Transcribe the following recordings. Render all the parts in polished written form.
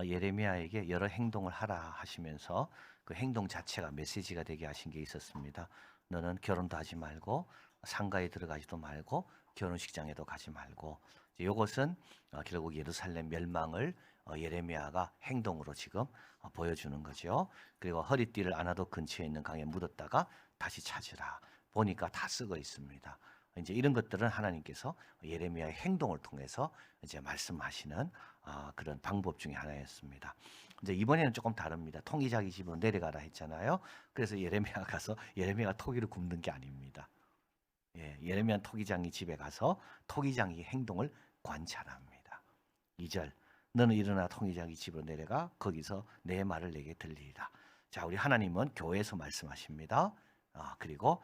예레미야에게 여러 행동을 하라 하시면서 그 행동 자체가 메시지가 되게 하신 게 있었습니다. 너는 결혼도 하지 말고 상가에 들어가지도 말고 결혼식장에도 가지 말고. 이것은 결국 예루살렘 멸망을 예레미야가 행동으로 지금 보여주는 거죠. 그리고 허리띠를 안아도 근처에 있는 강에 묻었다가 다시 찾으라. 보니까 다 쓰고 있습니다. 이제 이런 것들은 하나님께서 예레미야의 행동을 통해서 이제 말씀하시는 그런 방법 중에 하나였습니다. 이제 이번에는 조금 다릅니다. 통기자기 집으로 내려가라 했잖아요. 그래서 예레미야 가서 예레미야가 토기를 굽는 게 아닙니다. 예레미야 토기장이 집에 가서 토기장이 행동을 관찰합니다. 2절 너는 일어나 토기장이 집으로 내려가 거기서 내 말을 내게 들리리라. 자, 우리 하나님은 교회에서 말씀하십니다. 그리고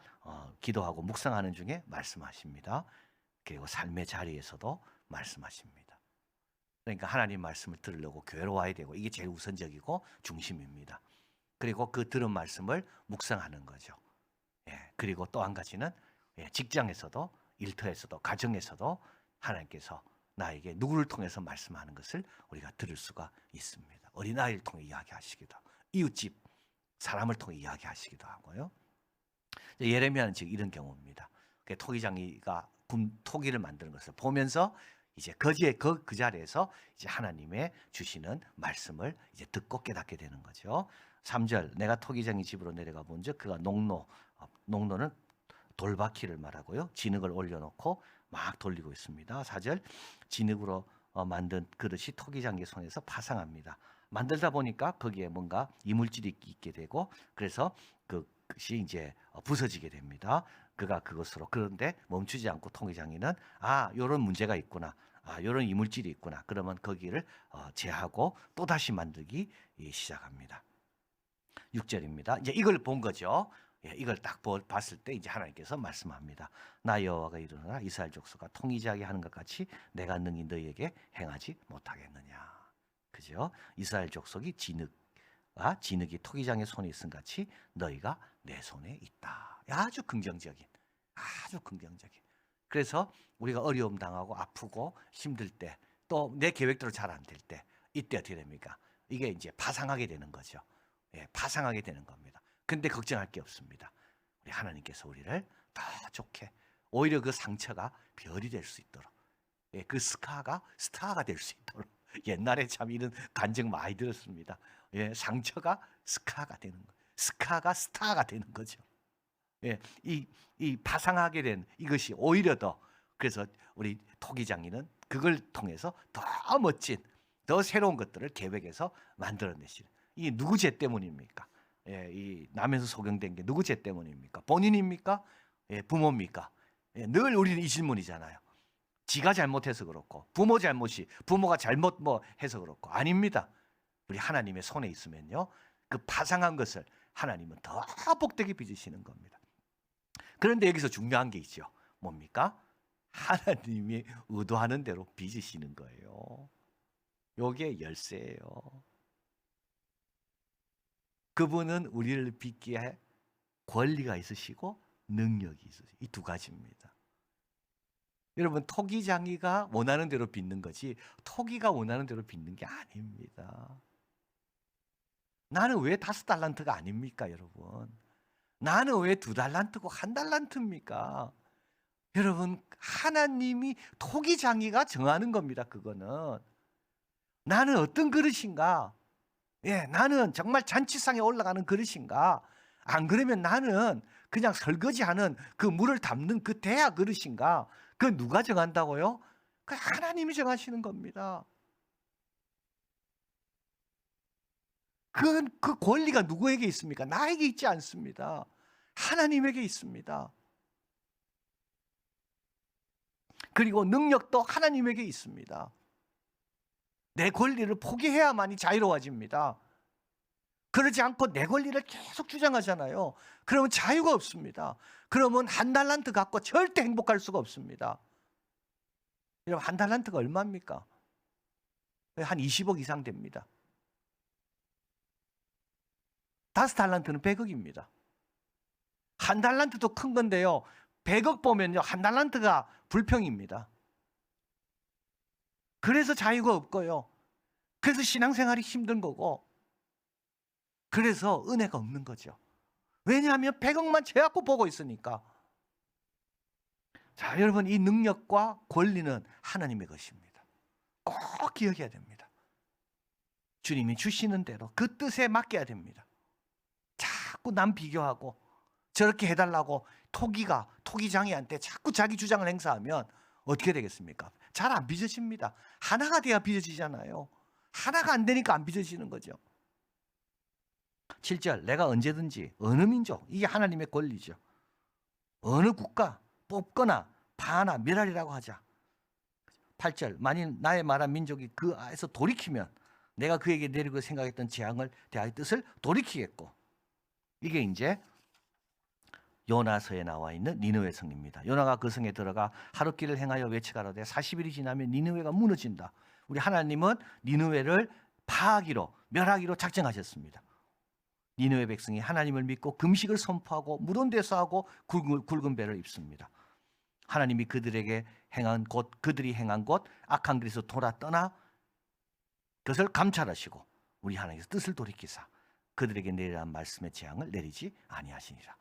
기도하고 묵상하는 중에 말씀하십니다. 그리고 삶의 자리에서도 말씀하십니다. 그러니까 하나님 말씀을 들으려고 교회로 와야 되고 이게 제일 우선적이고 중심입니다. 그리고 그 들은 말씀을 묵상하는 거죠. 그리고 또 한 가지는 직장에서도 일터에서도 가정에서도 하나님께서 나에게 누구를 통해서 말씀하는 것을 우리가 들을 수가 있습니다. 어린아이를 통해 이야기하시기도 하고 이웃집 사람을 통해 이야기하시기도 하고요. 예레미야는 지금 이런 경우입니다. 토기장이가 토기를 만드는 것을 보면서 이제 그 자리에서 이제 하나님의 주시는 말씀을 이제 듣고 깨닫게 되는 거죠. 3절 내가 토기장이 집으로 내려가 본즉 그가 농노는 돌바퀴를 말하고요. 진흙을 올려놓고 막 돌리고 있습니다. 4절 진흙으로 만든 그릇이 토기장의 손에서 파상합니다. 만들다 보니까 거기에 뭔가 이물질이 있게 되고 그래서 그것이 이제 부서지게 됩니다. 그가 그것으로 그런데 멈추지 않고 토기장이는 이런 문제가 있구나. 이런 이물질이 있구나. 그러면 거기를 제하고 또 다시 만들기 시작합니다. 6절입니다. 이제 이걸 본 거죠. 이걸 딱 봤을 때 이제 하나님께서 말씀합니다. 나 여호와가 이르노라 이스라엘 족속과 통일하게 하는 것 같이 내가 능히 너희에게 행하지 못하겠느냐. 그죠? 이스라엘 족속이 진흙이 토기장의 손에 있음 같이 너희가 내 손에 있다. 아주 긍정적인. 그래서 우리가 어려움 당하고 아프고 힘들 때 또 내 계획대로 잘 안 될 때 이때 어떻게 됩니까? 이게 이제 파상하게 되는 거죠. 파상하게 되는 겁니다. 근데 걱정할 게 없습니다. 우리 하나님께서 우리를 더 좋게 오히려 그 상처가 별이 될 수 있도록 그 스카가 스타가 될 수 있도록 옛날에 참 이런 간증 많이 들었습니다. 상처가 스카가 되는 거, 스카가 스타가 되는 거죠. 이 파상하게 된 이것이 오히려 더 그래서 우리 토기장이는 그걸 통해서 더 멋진 더 새로운 것들을 계획해서 만들어내시는 이 누구 죄 때문입니까? 이 남에서 소경된 게 누구 죄 때문입니까? 본인입니까? 부모입니까? 늘 우리는 이 질문이잖아요. 지가 잘못해서 그렇고 부모가 잘못 해서 그렇고 아닙니다. 우리 하나님의 손에 있으면요. 그 파상한 것을 하나님은 더 복되게 빚으시는 겁니다. 그런데 여기서 중요한 게 있죠. 뭡니까? 하나님이 의도하는 대로 빚으시는 거예요. 요게 열쇠예요. 그분은 우리를 빚기에 권리가 있으시고 능력이 있으시고 이 두 가지입니다. 여러분 토기장이가 원하는 대로 빚는 거지 토기가 원하는 대로 빚는 게 아닙니다. 나는 왜 5달란트가 아닙니까 여러분? 나는 왜 2달란트고 1달란트입니까? 여러분 하나님이 토기장이가 정하는 겁니다. 그거는 나는 어떤 그릇인가? 나는 정말 잔치상에 올라가는 그릇인가? 안 그러면 나는 그냥 설거지하는 그 물을 담는 그 대야 그릇인가? 그 누가 정한다고요? 그 하나님이 정하시는 겁니다. 그 권리가 누구에게 있습니까? 나에게 있지 않습니다. 하나님에게 있습니다. 그리고 능력도 하나님에게 있습니다. 내 권리를 포기해야만이 자유로워집니다. 그러지 않고 내 권리를 계속 주장하잖아요. 그러면 자유가 없습니다. 그러면 1달란트 갖고 절대 행복할 수가 없습니다. 여러분 1달란트가 얼마입니까? 한 20억 이상 됩니다. 5달란트는 100억입니다. 1달란트도 큰 건데요. 100억 보면요. 1달란트가 불평입니다. 그래서 자유가 없고요. 그래서 신앙생활이 힘든 거고, 그래서 은혜가 없는 거죠. 왜냐하면 100억만 죄악고 보고 있으니까. 자, 여러분, 이 능력과 권리는 하나님의 것입니다. 꼭 기억해야 됩니다. 주님이 주시는 대로 그 뜻에 맡겨야 됩니다. 자꾸 남 비교하고 저렇게 해달라고 토기장이한테 자꾸 자기 주장을 행사하면 어떻게 되겠습니까? 잘 안 빚어집니다. 하나가 돼야 빚어지잖아요. 하나가 안 되니까 안 빚어지는 거죠. 7절, 내가 언제든지 어느 민족, 이게 하나님의 권리죠. 어느 국가 뽑거나 파나 멸하리라고 하자. 8절, 만일 나의 말한 민족이 그 안에서 돌이키면 내가 그에게 내리고 생각했던 재앙을 대하여 뜻을 돌이키겠고. 이게 이제 요나서에 나와 있는 니느웨 성입니다. 요나가 그 성에 들어가 하룻길을 행하여 외치가로되 40일이 지나면 니느웨가 무너진다. 우리 하나님은 니느웨를 파하기로, 멸하기로 작정하셨습니다. 니느웨 백성이 하나님을 믿고 금식을 선포하고 무덤 대수하고 굵은 배를 입습니다. 하나님이 그들이 행한 곳 악한 길에서 돌아 떠나 그것을 감찰하시고 우리 하나님께서 뜻을 돌이키사 그들에게 내리라는 말씀의 재앙을 내리지 아니하시니라.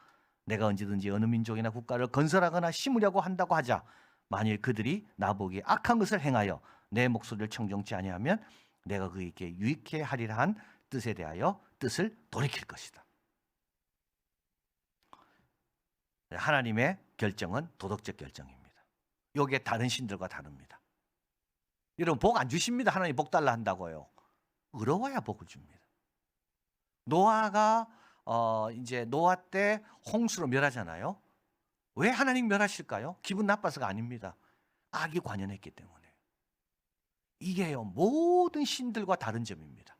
내가 언제든지 어느 민족이나 국가를 건설하거나 심으려고 한다고 하자 만일 그들이 나보기에 악한 것을 행하여 내 목소리를 청종치 아니하면 내가 그에게 유익해 하리라 한 뜻에 대하여 뜻을 돌이킬 것이다. 하나님의 결정은 도덕적 결정입니다. 이게 다른 신들과 다릅니다. 여러분, 복 안 주십니다. 하나님 복 달라 한다고요. 의로워야 복을 줍니다. 노아가 이제 노아 때 홍수로 멸하잖아요. 왜 하나님 멸하실까요? 기분 나빠서가 아닙니다. 악이 관연했기 때문에. 이게요, 모든 신들과 다른 점입니다.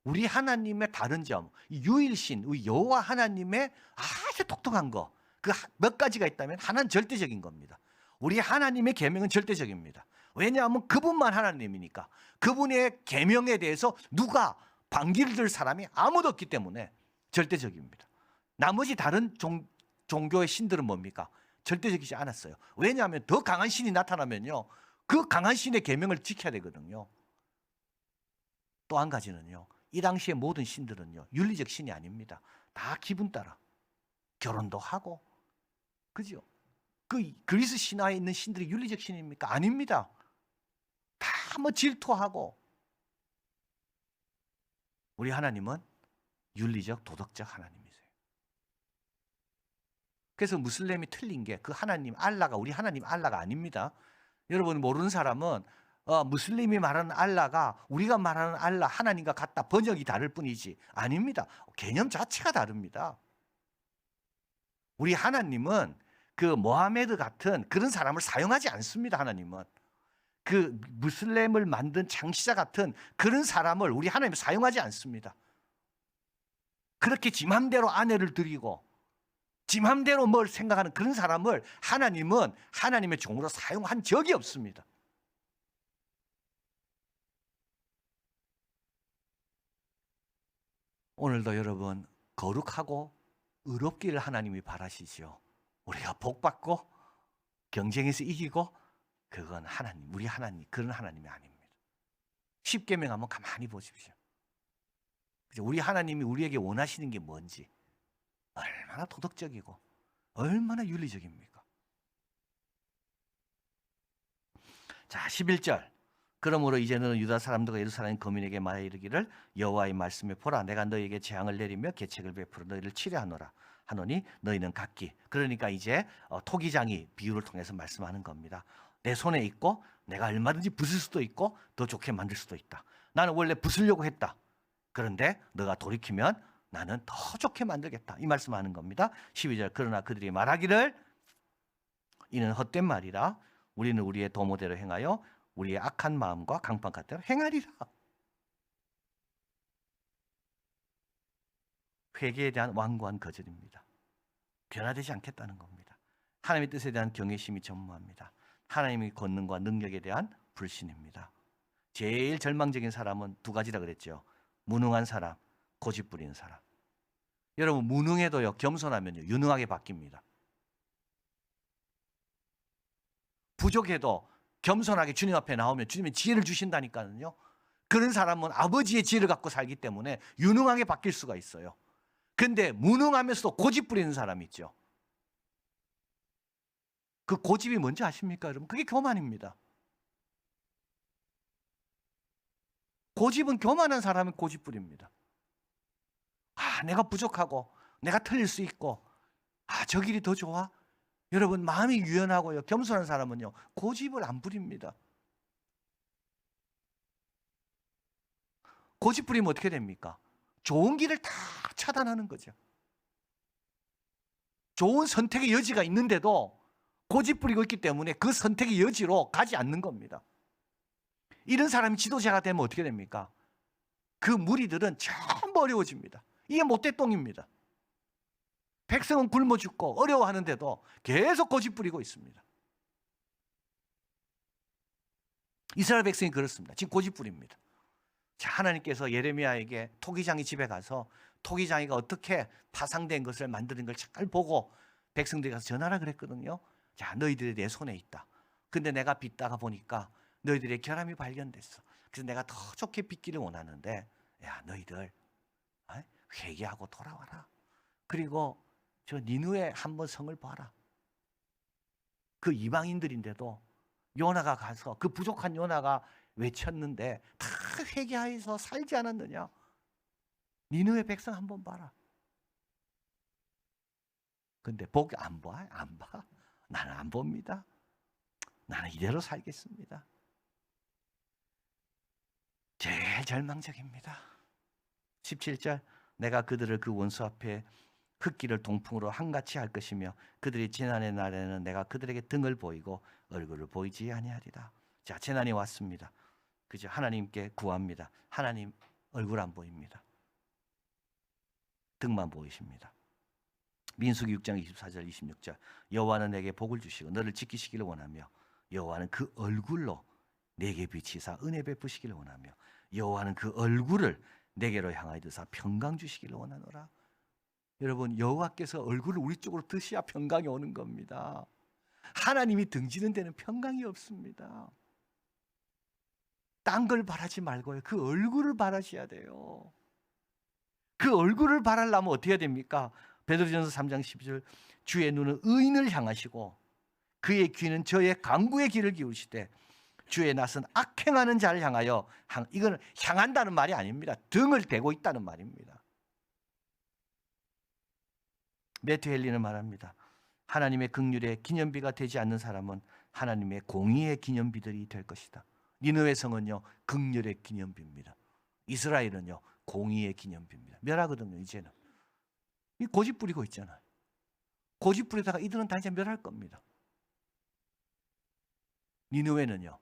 우리 하나님의 다른 점, 유일신, 우리 여호와 하나님의 아주 독특한 거, 그 몇 가지가 있다면 하나는 절대적인 겁니다. 우리 하나님의 계명은 절대적입니다. 왜냐하면 그분만 하나님이니까. 그분의 계명에 대해서 누가 반기를 들 사람이 아무도 없기 때문에 절대적입니다. 나머지 다른 종교의 신들은 뭡니까? 절대적이지 않았어요. 왜냐하면 더 강한 신이 나타나면요, 그 강한 신의 계명을 지켜야 되거든요. 또 한 가지는요, 이 당시의 모든 신들은요, 윤리적 신이 아닙니다. 다 기분 따라 결혼도 하고, 그죠? 그 그리스 신화에 있는 신들이 윤리적 신입니까? 아닙니다. 다 뭐 질투하고. 우리 하나님은 윤리적, 도덕적 하나님이세요. 그래서 무슬림이 틀린 게 그 하나님 알라가 우리 하나님 알라가 아닙니다. 여러분 모르는 사람은 무슬림이 말하는 알라가 우리가 말하는 알라 하나님과 같다, 번역이 다를 뿐이지 아닙니다. 개념 자체가 다릅니다. 우리 하나님은 그 모하메드 같은 그런 사람을 사용하지 않습니다. 하나님은 그 무슬림을 만든 창시자 같은 그런 사람을 우리 하나님은 사용하지 않습니다. 그렇게 지 맘대로 아내를 드리고 지 맘대로 뭘 생각하는 그런 사람을 하나님은 하나님의 종으로 사용한 적이 없습니다. 오늘도 여러분 거룩하고 의롭기를 하나님이 바라시죠. 우리가 복받고 경쟁에서 이기고, 그건 하나님, 우리 하나님, 그런 하나님이 아닙니다. 십계명 한번 가만히 보십시오. 우리 하나님이 우리에게 원하시는 게 뭔지, 얼마나 도덕적이고 얼마나 윤리적입니까? 자, 11절. 그러므로 이제 너는 유다 사람들과 예루살렘 거민에게 말해 이르기를 여호와의 말씀에 보라, 내가 너희에게 재앙을 내리며 계책을 베풀어 너희를 치료하노라 하노니 너희는 각기. 그러니까 이제 토기장이 비유를 통해서 말씀하는 겁니다. 내 손에 있고 내가 얼마든지 부술 수도 있고 더 좋게 만들 수도 있다. 나는 원래 부수려고 했다. 그런데 너가 돌이키면 나는 더 좋게 만들겠다. 이 말씀하는 겁니다. 12절. 그러나 그들이 말하기를 이는 헛된 말이라 우리는 우리의 도모대로 행하여 우리의 악한 마음과 강팍한 대로 행하리라. 회개에 대한 완고한 거절입니다. 변화되지 않겠다는 겁니다. 하나님의 뜻에 대한 경외심이 전무합니다. 하나님의 권능과 능력에 대한 불신입니다. 제일 절망적인 사람은 두 가지라 그랬죠. 무능한 사람, 고집 부리는 사람. 여러분 무능해도요, 겸손하면요 유능하게 바뀝니다. 부족해도 겸손하게 주님 앞에 나오면 주님이 지혜를 주신다니까요. 그런 사람은 아버지의 지혜를 갖고 살기 때문에 유능하게 바뀔 수가 있어요. 그런데 무능하면서도 고집 부리는 사람이 있죠. 그 고집이 뭔지 아십니까, 여러분? 그게 교만입니다. 고집은 교만한 사람이 고집 부립니다. 내가 부족하고 내가 틀릴 수 있고 저 길이 더 좋아? 여러분, 마음이 유연하고요, 겸손한 사람은요, 고집을 안 부립니다. 고집 부리면 어떻게 됩니까? 좋은 길을 다 차단하는 거죠. 좋은 선택의 여지가 있는데도 고집 부리고 있기 때문에 그 선택의 여지로 가지 않는 겁니다. 이런 사람이 지도자가 되면 어떻게 됩니까? 그 무리들은 전부 어려워집니다. 이게 못되똥입니다. 백성은 굶어 죽고 어려워하는데도 계속 고집 부리고 있습니다. 이스라엘 백성이 그렇습니다. 지금 고집 부립니다. 자, 하나님께서 예레미야에게 토기장이 집에 가서 토기장이가 어떻게 파상된 것을 만드는 걸 잘 보고 백성들이 가서 전하라 그랬거든요. 자, 너희들이 내 손에 있다. 근데 내가 빚다가 보니까 너희들의 결함이 발견됐어. 그래서 내가 더 좋게 빚기를 원하는데, 야, 너희들 회개하고 돌아와라. 그리고 저 니느웨 한번 성을 봐라. 그 이방인들인데도 요나가 가서, 그 부족한 요나가 외쳤는데 다 회개하여서 살지 않았느냐. 니느웨 백성 한번 봐라. 근데 복 안 봐? 안 봐? 나는 안 봅니다. 나는 이대로 살겠습니다. 제일 절망적입니다. 17절, 내가 그들을 그 원수 앞에 흙길을 동풍으로 한같이 할 것이며 그들이 재난의 날에는 내가 그들에게 등을 보이고 얼굴을 보이지 아니하리라. 자, 재난이 왔습니다. 그죠? 하나님께 구합니다. 하나님 얼굴 안 보입니다. 등만 보이십니다. 민수기 6장 24절 26절, 여호와는 내게 복을 주시고 너를 지키시기를 원하며 여호와는 그 얼굴로 내게 비치사 은혜 베푸시기를 원하며 여호와는 그 얼굴을 내게로 향하여 드사 평강 주시기를 원하노라. 여러분, 여호와께서 얼굴을 우리 쪽으로 드셔야 평강이 오는 겁니다. 하나님이 등지는 데는 평강이 없습니다. 딴 걸 바라지 말고요, 그 얼굴을 바라셔야 돼요. 그 얼굴을 바라려면 어떻게 해야 됩니까? 베드로전서 3장 12절, 주의 눈은 의인을 향하시고 그의 귀는 저의 간구의 귀를 기울이시되 주의 낯은 악행하는 자를 향하여, 이건 향한다는 말이 아닙니다. 등을 대고 있다는 말입니다. 매튜 헨리는 말합니다. 하나님의 긍휼의 기념비가 되지 않는 사람은 하나님의 공의의 기념비들이 될 것이다. 니느웨 성은요, 긍휼의 기념비입니다. 이스라엘은요, 공의의 기념비입니다. 멸하거든요. 이제는 이 고집 부리고 있잖아요. 고집 부리다가 이들은 다 이제 멸할 겁니다. 니느웨는요,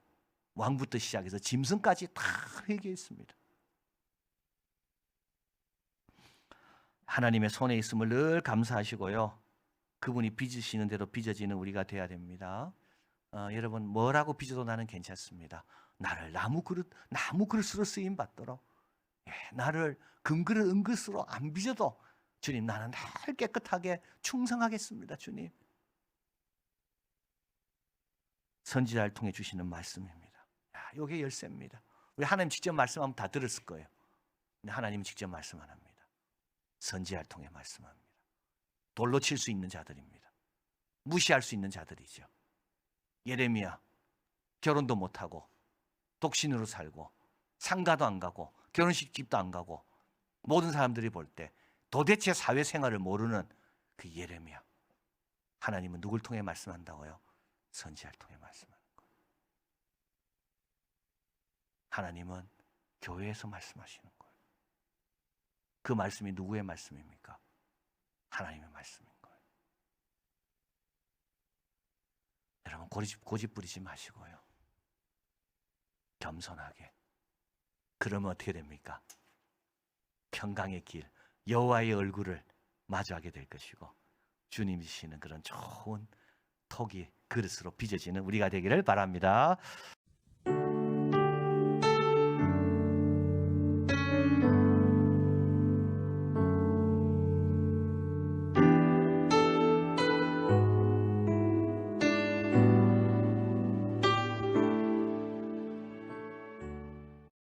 왕부터 시작해서 짐승까지 다 회개했습니다. 하나님의 손에 있음을 늘 감사하시고요, 그분이 빚으시는 대로 빚어지는 우리가 돼야 됩니다. 여러분, 뭐라고 빚어도 나는 괜찮습니다. 나를 나무 그릇으로 쓰임 받도록, 나를 금그릇 은그릇으로 안 빚어도 주님, 나는 늘 깨끗하게 충성하겠습니다. 주님. 선지자를 통해 주시는 말씀입니다. 이게 열쇠입니다. 우리 하나님 직접 말씀하면 다 들었을 거예요. 근데 하나님은 직접 말씀 안 합니다. 선지자를 통해 말씀합니다. 돌로 칠 수 있는 자들입니다. 무시할 수 있는 자들이죠. 예레미야, 결혼도 못하고 독신으로 살고 상가도 안 가고 결혼식 집도 안 가고 모든 사람들이 볼 때 도대체 사회생활을 모르는 그 예레미야, 하나님은 누굴 통해 말씀한다고요? 선지자를 통해 말씀하는 거예요. 하나님은 교회에서 말씀하시는 거예요. 그 말씀이 누구의 말씀입니까? 하나님의 말씀인 거예요. 여러분, 고집 부리지 마시고요, 겸손하게. 그러면 어떻게 됩니까? 평강의 길, 여호와의 얼굴을 마주하게 될 것이고 주님이 주시는 그런 좋은 톡이 그릇으로 빚어지는 우리가 되기를 바랍니다.